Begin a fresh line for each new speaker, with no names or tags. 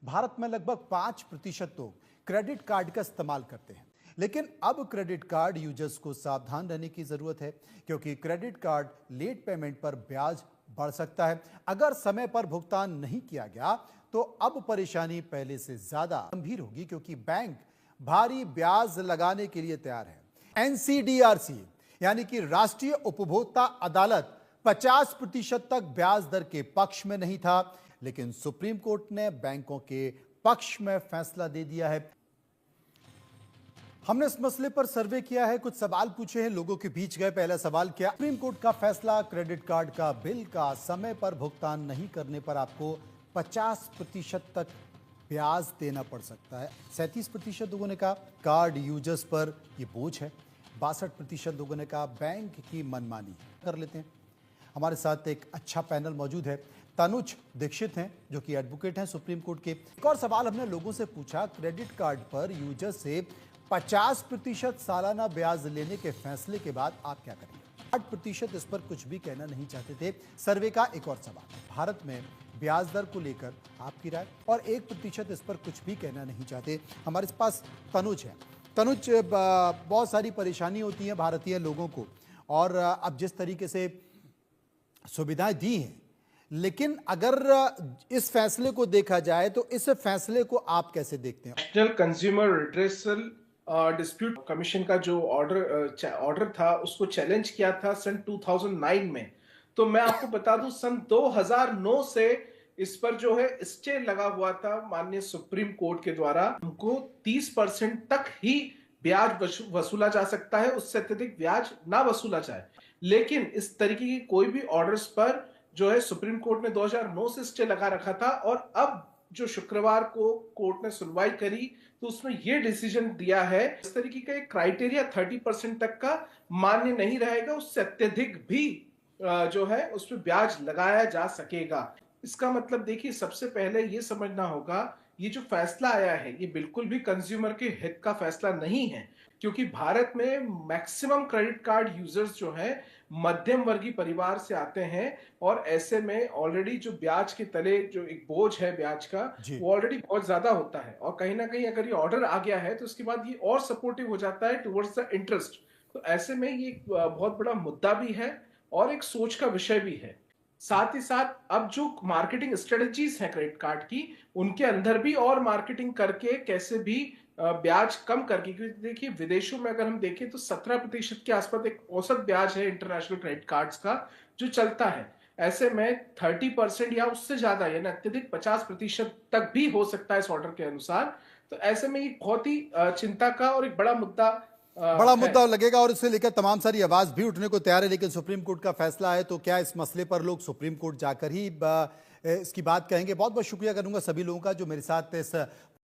भारत में लगभग 5% लोग क्रेडिट कार्ड का इस्तेमाल करते हैं। लेकिन अब क्रेडिट कार्ड यूजर्स को सावधान रहने की जरूरत है, क्योंकि क्रेडिट कार्ड लेट पेमेंट पर ब्याज बढ़ सकता है। अगर समय पर भुगतान नहीं किया गया तो अब परेशानी पहले से ज्यादा गंभीर होगी, क्योंकि बैंक भारी ब्याज लगाने के लिए तैयार है। एनसीडीआरसी यानी कि राष्ट्रीय उपभोक्ता अदालत 50% तक ब्याज दर के पक्ष में नहीं था, लेकिन सुप्रीम कोर्ट ने बैंकों के पक्ष में फैसला दे दिया है। हमने इस मसले पर सर्वे किया है, कुछ सवाल पूछे हैं, लोगों के बीच गए। पहला सवाल, क्या सुप्रीम कोर्ट का फैसला क्रेडिट कार्ड का बिल का समय पर भुगतान नहीं करने पर आपको 50% तक ब्याज देना पड़ सकता है? 37% लोगों ने कहा कार्ड यूजर्स पर यह बोझ है। 62% लोगों ने कहा बैंक की मनमानी कर लेते हैं। हमारे साथ एक अच्छा पैनल मौजूद है। तनुज दीक्षित हैं जो कि एडवोकेट हैं सुप्रीम कोर्ट के। एक और सवाल हमने लोगों से पूछा, क्रेडिट कार्ड पर यूजर से 50% सालाना ब्याज लेने के फैसले के बाद आप क्या करेंगे? 8% इस पर कुछ भी कहना नहीं चाहते थे। सर्वे का एक और सवाल, भारत में ब्याज दर को लेकर आपकी राय, और 1% इस पर कुछ भी कहना नहीं चाहते। हमारे पास तनुज है। तनुज, बहुत सारी परेशानी होती है भारतीय लोगों को, और अब जिस तरीके से सुविधाएं दी हैं, लेकिन अगर इस फैसले को देखा जाए तो इस फैसले को आप कैसे देखते हैं?
National consumer redressal dispute commission का जो ऑर्डर था उसको चैलेंज किया था सन 2009 में। तो मैं आपको बता दूं सन 2009 से इस पर जो है स्टे लगा हुआ था माननीय सुप्रीम कोर्ट के द्वारा। उनको 30% तक ही ब्याज वसूला जा सकता है, उससे अत्यधिक ब्याज ना वसूला जाए। लेकिन इस तरीके की कोई भी ऑर्डर्स पर जो है सुप्रीम कोर्ट ने 2009 से स्टे लगा रखा था, और अब जो शुक्रवार को कोर्ट ने सुनवाई करी तो उसमें यह डिसीजन दिया है इस तरीके का एक क्राइटेरिया 30% तक का मान्य नहीं रहेगा, उससे अत्यधिक भी जो है उस पर ब्याज लगाया जा सकेगा। इसका मतलब देखिए, सबसे पहले यह समझना होगा ये जो फैसला आया है ये बिल्कुल भी कंज्यूमर के हित का फैसला नहीं है, क्योंकि भारत में मैक्सिमम क्रेडिट कार्ड यूजर्स जो हैं मध्यम वर्गीय परिवार से आते हैं, और ऐसे में ऑलरेडी जो ब्याज के तले जो एक बोझ है ब्याज का वो ऑलरेडी बहुत ज्यादा होता है, और कहीं ना कहीं अगर ये ऑर्डर आ गया है तो उसके बाद ये और सपोर्टिव हो जाता है टुवर्ड्स द इंटरेस्ट। तो ऐसे में ये एक बहुत बड़ा मुद्दा भी है और एक सोच का विषय भी है। साथ ही साथ अब जो मार्केटिंग स्ट्रेटजीज हैं क्रेडिट कार्ड की, उनके अंदर भी और मार्केटिंग करके कैसे भी ब्याज कम करके, क्योंकि देखिए विदेशों में अगर हम देखें तो 17% के आसपास एक औसत ब्याज है इंटरनेशनल क्रेडिट कार्ड्स का जो चलता है। ऐसे में 30% या उससे ज्यादा यानी अत्यधिक 50% तक भी हो सकता है इस ऑर्डर के अनुसार। तो ऐसे में ये बहुत ही चिंता का और एक बड़ा मुद्दा
लगेगा, और इसे लेकर तमाम सारी आवाज भी उठने को तैयार है। लेकिन सुप्रीम कोर्ट का फैसला है तो क्या इस मसले पर लोग सुप्रीम कोर्ट जाकर ही इसकी बात कहेंगे? बहुत बहुत शुक्रिया करूंगा सभी लोगों का जो मेरे साथ इस